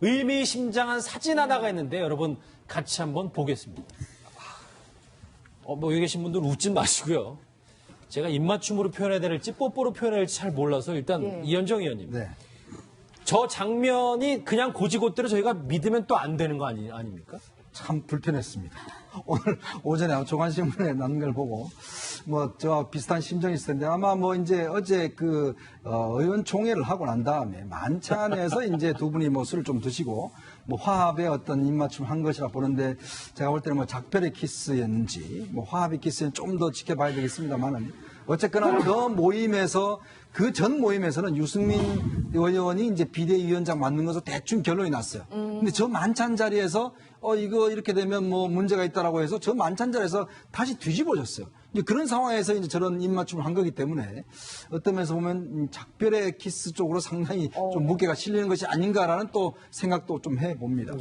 의미심장한 사진 하나가 있는데 여러분 같이 한번 보겠습니다. 여기 계신 분들 웃지 마시고요. 제가 입맞춤으로 표현해야 될지 뽀뽀로 표현해야 될지 잘 몰라서 일단 이현정 의원님. 네. 저 장면이 그냥 고지고대로 저희가 믿으면 또 안 되는 거 아닙니까? 참 불편했습니다. 오늘 오전에 조간신문에 나온 걸 보고 저와 비슷한 심정이 있을 텐데 아마 이제 어제 의원총회를 하고 난 다음에 만찬에서 이제 두 분이 술을 좀 드시고 화합의 어떤 입맞춤 한 것이라 보는데 제가 볼 때는 작별의 키스였는지 화합의 키스는 좀 더 지켜봐야 되겠습니다만은 어쨌거나 그 전 모임에서는 유승민 의원이 이제 비대위원장 맡는 것으로 대충 결론이 났어요. 근데 저 만찬 자리에서 이거 이렇게 되면 문제가 있다라고 해서 저 만찬 자리에서 다시 뒤집어졌어요. 이제 그런 상황에서 이제 저런 입맞춤을 한 거기 때문에 어떤 면에서 보면 작별의 키스 쪽으로 상당히 좀 무게가 실리는 것이 아닌가라는 또 생각도 좀 해봅니다.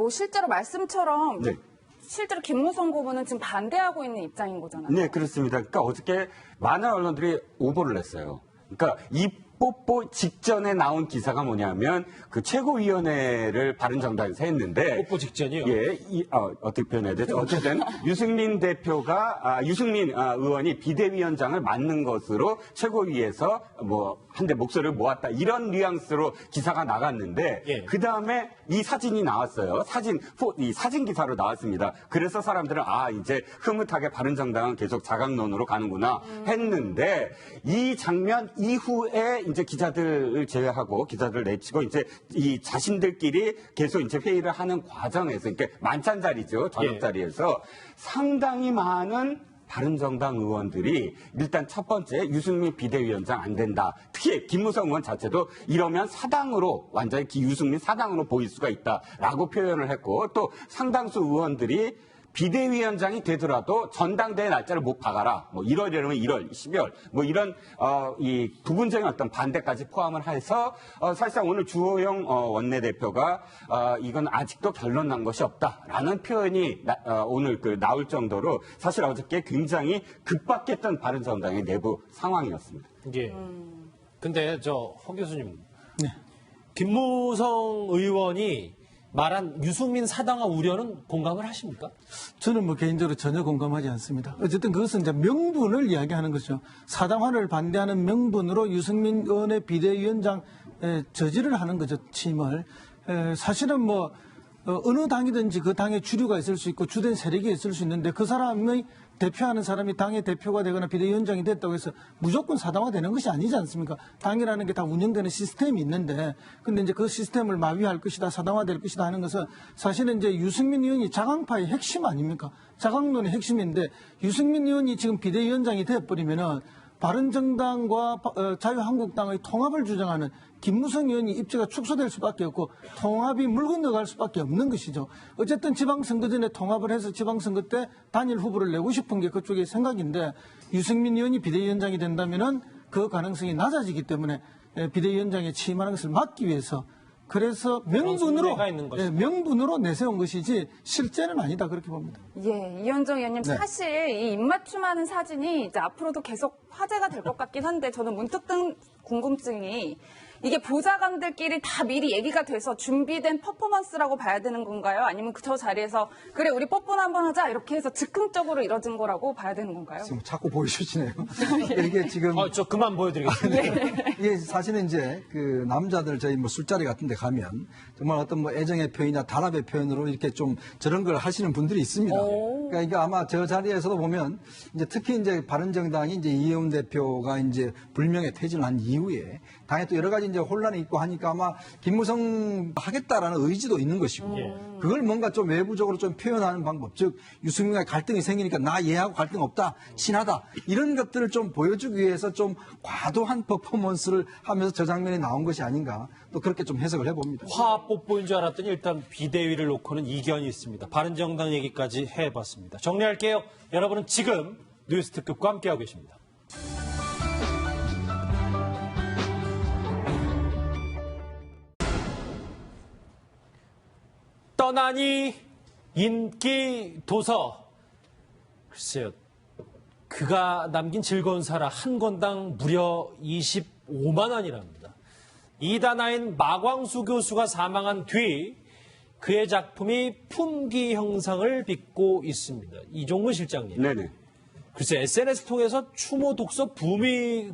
실제로 말씀처럼 네. 실제로 김무성 고문은 지금 반대하고 있는 입장인 거잖아요. 네, 그렇습니다. 그러니까 어저께 많은 언론들이 오보를 냈어요. 그러니까 이 뽀뽀 직전에 나온 기사가 뭐냐면 그 최고위원회를 바른정당에서 했는데 뽀뽀 직전이요? 예, 어떻게 표현해야 되죠? 어쨌든 유승민 의원이 비대위원장을 맡는 것으로 최고위에서 한데 목소리를 모았다 이런 뉘앙스로 기사가 나갔는데 그 다음에 이 사진이 나왔어요. 이 사진 기사로 나왔습니다. 그래서 사람들은 이제 흐뭇하게 바른정당은 계속 자강론으로 가는구나 했는데 이 장면 이후에 이제 기자들을 제외하고 기자들을 내치고 이제 이 자신들끼리 계속 이제 회의를 하는 과정에서 그러니까 만찬 자리죠. 저녁 자리에서 상당히 많은 바른정당 의원들이 일단 첫 번째 유승민 비대위원장 안 된다. 특히 김무성 의원 자체도 이러면 사당으로 완전히 유승민 사당으로 보일 수가 있다라고 표현을 했고 또 상당수 의원들이 비대위원장이 되더라도 전당대회 날짜를 못 박아라. 1월이라면 1월, 12월 이런 이 부분적인 어떤 반대까지 포함을 해서 사실상 오늘 주호영 원내대표가 이건 아직도 결론 난 것이 없다라는 표현이 오늘 나올 정도로 사실 어저께 굉장히 급박했던 바른정당의 내부 상황이었습니다. 예. 근데 허 교수님, 네. 김무성 의원이 말한 유승민 사당화 우려는 공감을 하십니까? 저는 개인적으로 전혀 공감하지 않습니다. 어쨌든 그것은 이제 명분을 이야기하는 것이죠. 사당화를 반대하는 명분으로 유승민 의원의 비대위원장 저지를 하는 거죠, 취임을. 사실은 어느 당이든지 그 당의 주류가 있을 수 있고 주된 세력이 있을 수 있는데 그 사람의 대표하는 사람이 당의 대표가 되거나 비대위원장이 됐다고 해서 무조건 사당화되는 것이 아니지 않습니까? 당이라는 게 다 운영되는 시스템이 있는데 근데 이제 그 시스템을 마비할 것이다, 사당화될 것이다 하는 것은 사실은 이제 유승민 의원이 자강파의 핵심 아닙니까? 자강론의 핵심인데 유승민 의원이 지금 비대위원장이 되어버리면은 바른정당과 자유한국당의 통합을 주장하는 김무성 의원이 입지가 축소될 수밖에 없고 통합이 물 건너갈 수밖에 없는 것이죠. 어쨌든 지방선거 전에 통합을 해서 지방선거 때 단일 후보를 내고 싶은 게 그쪽의 생각인데 유승민 의원이 비대위원장이 된다면은 그 가능성이 낮아지기 때문에 비대위원장에 취임하는 것을 막기 위해서 그래서 명분으로 내세운 것이지 실제는 아니다 그렇게 봅니다. 예, 이현정 의원님 네. 사실 이 입맞춤하는 사진이 이제 앞으로도 계속 화제가 될 것 같긴 한데 저는 문득 든 궁금증이 이게 보좌관들끼리 다 미리 얘기가 돼서 준비된 퍼포먼스라고 봐야 되는 건가요? 아니면 저 자리에서 그래 우리 뽀뽀나 한번 하자 이렇게 해서 즉흥적으로 이뤄진 거라고 봐야 되는 건가요? 지금 자꾸 보여주시네요. 이게 지금 저 그만 보여드리겠습니다. 이게 사실은 이제 남자들 저희 술자리 같은 데 가면 정말 어떤 애정의 표현이나 단합의 표현으로 이렇게 좀 저런 걸 하시는 분들이 있습니다. 그러니까 이게 아마 저 자리에서도 보면 이제 특히 이제 바른정당이 이제 이혜훈 대표가 이제 불명예 퇴진을 한 이후에 당에 또 여러 가지 이제 혼란이 있고 하니까 아마 김무성 하겠다라는 의지도 있는 것이고 그걸 뭔가 좀 외부적으로 좀 표현하는 방법, 즉 유승민과 갈등이 생기니까 나 얘하고 갈등 없다, 친하다 이런 것들을 좀 보여주기 위해서 좀 과도한 퍼포먼스를 하면서 저 장면이 나온 것이 아닌가 또 그렇게 좀 해석을 해봅니다. 화합 뽀뽀인 줄 알았더니 일단 비대위를 놓고는 이견이 있습니다. 바른정당 얘기까지 해봤습니다. 정리할게요. 여러분은 지금 뉴스특급과 함께하고 계십니다. 떠나니 인기 도서. 글쎄요. 그가 남긴 즐거운 사라 한 권당 무려 25만 원이랍니다. 이단아인 마광수 교수가 사망한 뒤 그의 작품이 품귀 형상을 빚고 있습니다. 이종근 실장님. 네네. 글쎄 SNS 통해서 추모 독서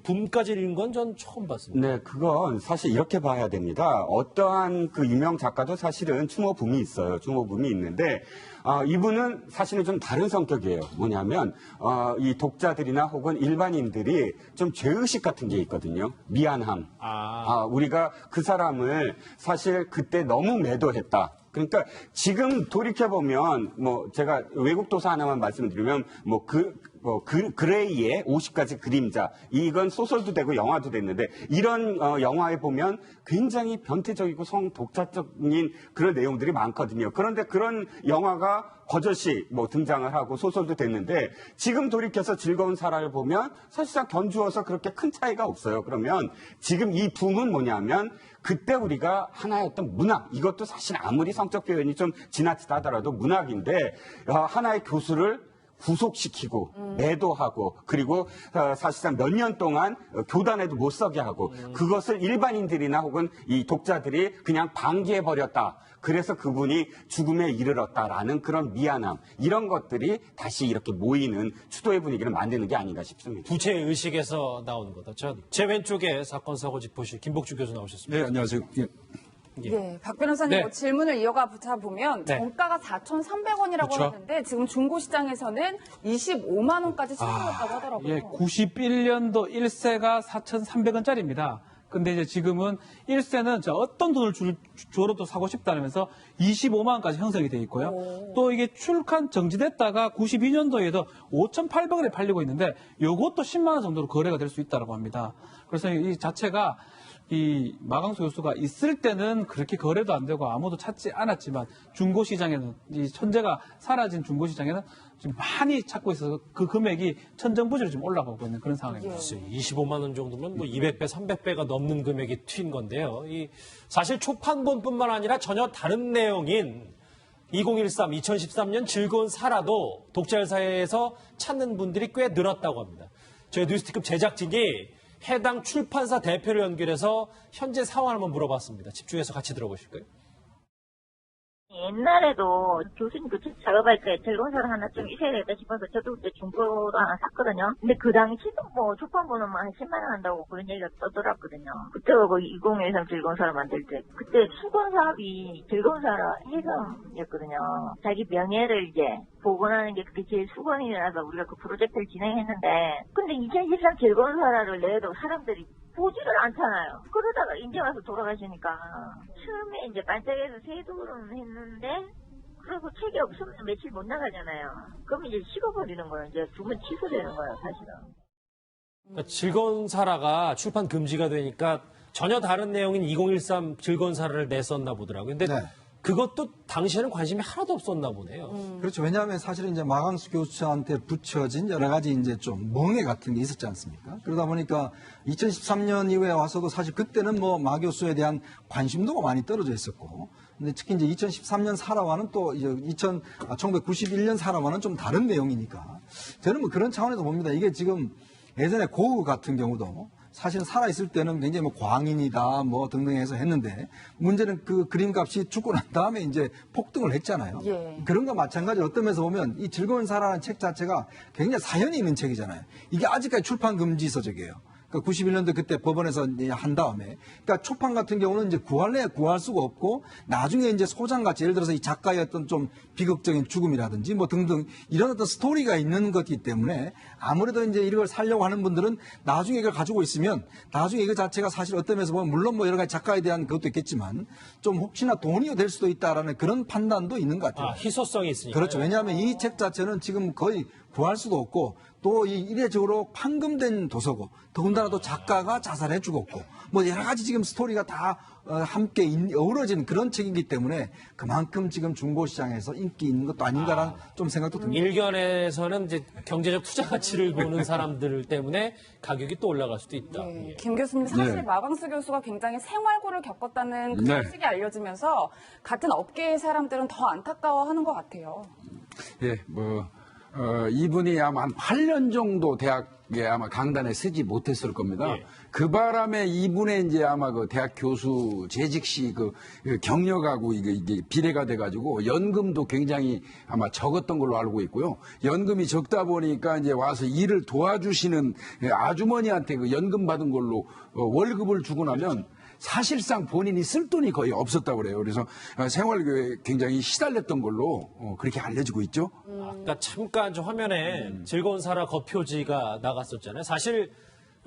붐까지 일은 건 전 처음 봤습니다. 네, 그건 사실 이렇게 봐야 됩니다. 어떠한 그 유명 작가도 사실은 추모붐이 있어요. 추모붐이 있는데, 이분은 사실은 좀 다른 성격이에요. 뭐냐면, 이 독자들이나 혹은 일반인들이 좀 죄의식 같은 게 있거든요. 미안함. 우리가 그 사람을 사실 그때 너무 매도했다. 그러니까 지금 돌이켜보면, 뭐, 제가 외국 도서 하나만 말씀드리면, 그레이의 50가지 그림자. 이건 소설도 되고 영화도 됐는데, 이런 영화에 보면 굉장히 변태적이고 성독자적인 그런 내용들이 많거든요. 그런데 그런 영화가 버젓이 등장을 하고 소설도 됐는데, 지금 돌이켜서 즐거운 사라를 보면 사실상 견주어서 그렇게 큰 차이가 없어요. 그러면 지금 이 붐은 뭐냐면, 그때 우리가 하나의 어떤 문학, 이것도 사실 아무리 성적 표현이 좀 지나치다 하더라도 문학인데, 하나의 교수를 구속시키고 매도하고 그리고 사실상 몇 년 동안 교단에도 못 서게 하고 그것을 일반인들이나 혹은 이 독자들이 그냥 방기해버렸다. 그래서 그분이 죽음에 이르렀다라는 그런 미안함, 이런 것들이 다시 이렇게 모이는 추도의 분위기를 만드는 게 아닌가 싶습니다. 부채의식에서 나오는 거다. 제 왼쪽에 사건 사고 짚으실 김복주 교수 나오셨습니다. 네, 안녕하세요. 예. 네, 박 변호사님 네. 질문을 이어가 보면 네. 정가가 4,300원이라고 그렇죠. 하는데 지금 중고시장에서는 25만 원까지 치솟았다고 하더라고요. 예, 91년도 1세가 4,300원짜리입니다. 근데 이제 지금은 1세는 어떤 돈을 줘도 사고 싶다면서 25만 원까지 형성이 돼 있고요. 또 이게 출간 정지됐다가 92년도에도 5,800원에 팔리고 있는데 요것도 10만 원 정도로 거래가 될 수 있다고 합니다. 그래서 이 자체가 이 마광수 교수가 있을 때는 그렇게 거래도 안 되고 아무도 찾지 않았지만 중고시장에는 이 천재가 사라진 중고시장에는 지금 많이 찾고 있어서 그 금액이 천정부지로 지금 올라가고 있는 그런 상황입니다. 25만 원 정도면 200배, 300배가 넘는 금액이 튄 건데요. 사실 초판본뿐만 아니라 전혀 다른 내용인 2013년 즐거운 사라도 독자열 사회에서 찾는 분들이 꽤 늘었다고 합니다. 저희 뉴스티급 제작진이 해당 출판사 대표를 연결해서 현재 상황을 한번 물어봤습니다. 집중해서 같이 들어보실까요? 옛날에도 교수님 그 책 작업할 때 즐거운 사람 하나 좀 있어야 되겠다 싶어서 저도 그때 중고로 하나 샀거든요. 근데 그 당시도 초판본은 한 10만 원 한다고 그런 얘기가 떠돌았거든요. 그때가 2013 즐거운 사람 만들 때. 그때 수건 사업이 즐거운 사람 해금이었거든요. 자기 명예를 이제 복원하는 게 그게 제일 수건이라서 우리가 그 프로젝트를 진행했는데, 근데 2013 즐거운 사람을 내도 사람들이 보지를 않잖아요. 그러다가 이제 와서 돌아가시니까 처음에 이제 반짝해서 세도를 했는데 그리고 책이 없으면 며칠 못 나가잖아요. 그럼 이제 식어버리는 거예요. 이제 두면 취소되는 거예요, 사실은. 그러니까 즐거운 사라가 출판 금지가 되니까 전혀 다른 내용인 2013 즐거운 사라를 냈었나 보더라고요. 근데 네. 그것도 당시에는 관심이 하나도 없었나 보네요. 그렇죠. 왜냐하면 사실은 이제 마광수 교수한테 붙여진 여러 가지 이제 좀 멍해 같은 게 있었지 않습니까? 그러다 보니까 2013년 이후에 와서도 사실 그때는 마 교수에 대한 관심도가 많이 떨어져 있었고, 근데 특히 이제 2013년 사라와는 또 이제 1991년 사라와는 좀 다른 내용이니까 저는 그런 차원에서 봅니다. 이게 지금 예전에 고흐 같은 경우도 사실은 살아있을 때는 굉장히 광인이다 등등 해서 했는데, 문제는 그 그림값이 죽고 난 다음에 이제 폭등을 했잖아요. 예. 그런 거 마찬가지로 어떤 면에서 보면 이 즐거운 사라는 책 자체가 굉장히 사연이 있는 책이잖아요. 이게 아직까지 출판 금지 서적이에요. 그러니까 91년도 그때 법원에서 이제 한 다음에, 그러니까 초판 같은 경우는 이제 구할래야 구할 수가 없고, 나중에 이제 소장같이 예를 들어서 이 작가의 어떤 좀 비극적인 죽음이라든지 등등 이런 어떤 스토리가 있는 것이기 때문에 아무래도 이제 이걸 살려고 하는 분들은 나중에 이걸 가지고 있으면 나중에 이거 자체가 사실 어떤 면에서 보면 물론 여러 가지 작가에 대한 것도 있겠지만 좀 혹시나 돈이 될 수도 있다라는 그런 판단도 있는 것 같아요. 희소성이 있으니까. 그렇죠. 왜냐하면 이 책 자체는 지금 거의 구할 수도 없고 또 이 이례적으로 판금된 도서고 더군다나 또 작가가 자살해 죽었고 여러 가지 지금 스토리가 다 함께 어우러진 그런 책이기 때문에 그만큼 지금 중고시장에서 인기 있는 것도 아닌가라는 좀 생각도 듭니다. 일견에서는 이제 경제적 투자 가치를 보는 사람들 때문에 가격이 또 올라갈 수도 있다. 네, 예. 김 교수님 사실 네. 마광수 교수가 굉장히 생활고를 겪었다는 그 네. 소식이 알려지면서 같은 업계의 사람들은 더 안타까워하는 것 같아요. 예, 이분이 아마 한 8년 정도 대학에 아마 강단에 서지 못했을 겁니다. 예. 그 바람에 이분의 이제 아마 그 대학 교수 재직 시 그 경력하고 이게 비례가 돼가지고 연금도 굉장히 아마 적었던 걸로 알고 있고요. 연금이 적다 보니까 이제 와서 일을 도와주시는 아주머니한테 그 연금 받은 걸로 월급을 주고 나면 사실상 본인이 쓸 돈이 거의 없었다고 그래요. 그래서 생활교에 굉장히 시달렸던 걸로 그렇게 알려지고 있죠. 아까 잠깐 저 화면에 즐거운 살아 거표지가 나갔었잖아요. 사실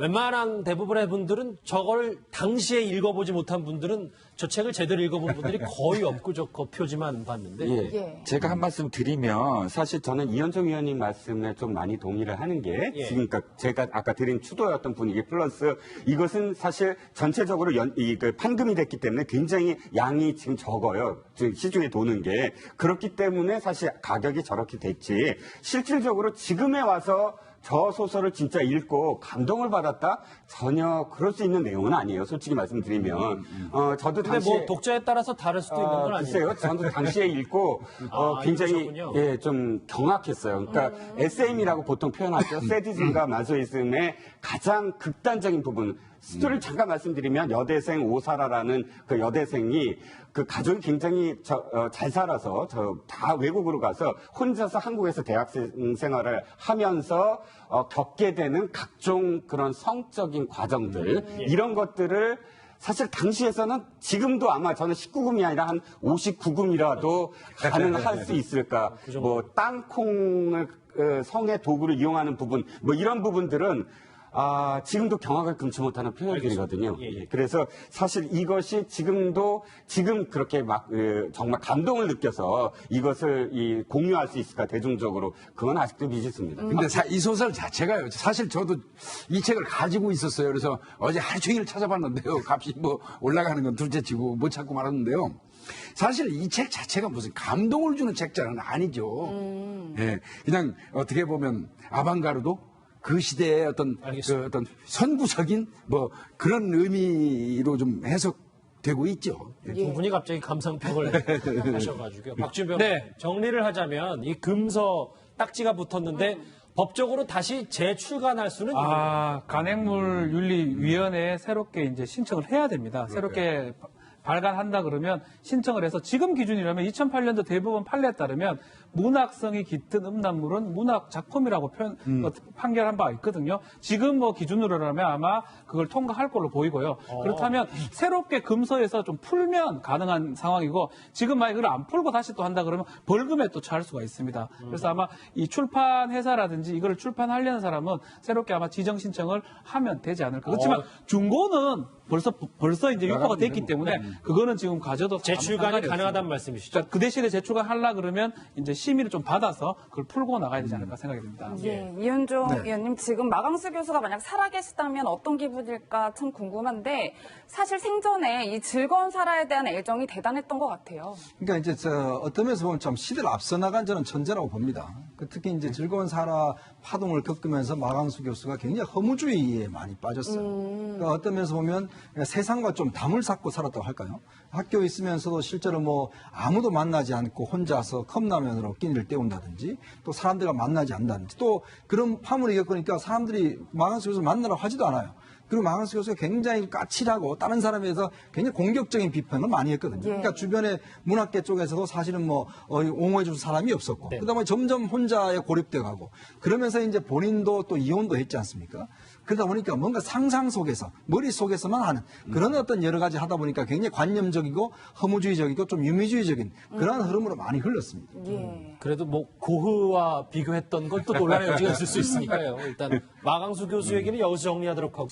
웬만한 대부분의 분들은 저걸 당시에 읽어보지 못한 분들은 저 책을 제대로 읽어본 분들이 거의 없고 저 거표지만 봤는데. 예. 예. 제가 한 말씀 드리면 사실 저는 이현정 의원님 말씀에 좀 많이 동의를 하는 게 예. 지금 그러니까 제가 아까 드린 추도였던 분위기 플러스 이것은 사실 전체적으로 그 판금이 됐기 때문에 굉장히 양이 지금 적어요. 지금 시중에 도는 게. 그렇기 때문에 사실 가격이 저렇게 됐지. 실질적으로 지금에 와서 저 소설을 진짜 읽고 감동을 받았다? 전혀 그럴 수 있는 내용은 아니에요. 솔직히 말씀드리면. 저도 근데 당시에 뭐 독자에 따라서 다를 수도 있는 건 아니에요. 글쎄요. 저도 당시에 읽고 굉장히 읽으셨군요. 예, 좀 경악했어요. 그러니까 SM이라고 보통 표현하죠. 세디즘과 마소이즘의 가장 극단적인 부분. 스토리를 잠깐 말씀드리면 여대생 오사라라는 그 여대생이 그 가족이 굉장히 잘 살아서 다 외국으로 가서 혼자서 한국에서 대학생 생활을 하면서 겪게 되는 각종 그런 성적인 과정들 이런 것들을 사실 당시에서는 지금도 아마 저는 19금이 아니라 한 59금이라도 가능할 수 있을까. 뭐 땅콩을 성의 도구를 이용하는 부분 뭐 이런 부분들은 지금도 경악을 금치 못하는 표현들이거든요. 예. 그래서 사실 이것이 지금 그렇게 막 정말 감동을 느껴서 이것을 공유할 수 있을까 대중적으로 그건 아직도 미지수입니다. 근데 이 소설 자체가요. 사실 저도 이 책을 가지고 있었어요. 그래서 어제 하루 종일 찾아봤는데요. 값이 뭐 올라가는 건 둘째치고 못 찾고 말았는데요. 사실 이 책 자체가 무슨 감동을 주는 책자는 아니죠. 예, 그냥 어떻게 보면 아방가르도 그 시대의 어떤 선구적인 뭐 그런 의미로 좀 해석되고 있죠. 두 분이 갑자기 감상평을 하셔가지고요. 박준 변호사 네. 정리를 하자면 이 금서 딱지가 붙었는데 법적으로 다시 재출간할 수는 간행물윤리위원회에 새롭게 이제 신청을 해야 됩니다. 새롭게 발간한다 그러면 신청을 해서 지금 기준이라면 2008년도 대법원 판례에 따르면 문학성이 깃든 음란물은 문학 작품이라고 판결한 바가 있거든요. 지금 뭐 기준으로라면 아마 그걸 통과할 걸로 보이고요. 그렇다면 새롭게 금서에서 좀 풀면 가능한 상황이고 지금 만약 그걸 안 풀고 다시 또 한다 그러면 벌금에 또 처할 수가 있습니다. 그래서 아마 이 출판 회사라든지 이걸 출판하려는 사람은 새롭게 아마 지정 신청을 하면 되지 않을까. 그렇지만 중고는 벌써 이제 유포가 됐기 때문에 그거는 지금 가져도 재출간이 가능하다는 말씀이시죠? 그 대신에 재출간 하려 그러면 이제 심의를 좀 받아서 그걸 풀고 나가야 되지 않을까 생각이 듭니다. 예, 이현종 의원님 지금 마강수 교수가 만약 살아계시다면 어떤 기분일까 참 궁금한데 사실 생전에 이 즐거운 살아에 대한 애정이 대단했던 것 같아요. 그러니까 이제 어떤 면에서 보면 좀 시대를 앞서 나간 저는 천재라고 봅니다. 특히 이제 즐거운 살아 파동을 겪으면서 마강수 교수가 굉장히 허무주의에 많이 빠졌어요. 그러니까 어떤 면에서 보면 세상과 좀 담을 쌓고 살았다고 할까요? 학교에 있으면서도 실제로 뭐 아무도 만나지 않고 혼자서 컵라면으로 끼니를 때운다든지 또 사람들과 만나지 않는다든지 또 그런 파문을 겪으니까 사람들이 마강수 교수 만나러 하지도 않아요. 그리고 마강수 교수가 굉장히 까칠하고 다른 사람에 대해서 굉장히 공격적인 비판을 많이 했거든요. 그러니까 주변에 문학계 쪽에서도 사실은 뭐 옹호해줄 사람이 없었고 그다음에 점점 혼자에 고립돼 가고 그러면서 이제 본인도 또 이혼도 했지 않습니까? 그러다 보니까 뭔가 상상 속에서 머릿속에서만 하는 그런 어떤 여러 가지 하다 보니까 굉장히 관념적이고 허무주의적이고 좀 유미주의적인 그런 흐름으로 많이 흘렀습니다. 예. 그래도 뭐 고흐와 비교했던 건 또 논란의 여지가 있을 수 있으니까요. 일단 마강수 교수 얘기는 여기서 정리하도록 하고.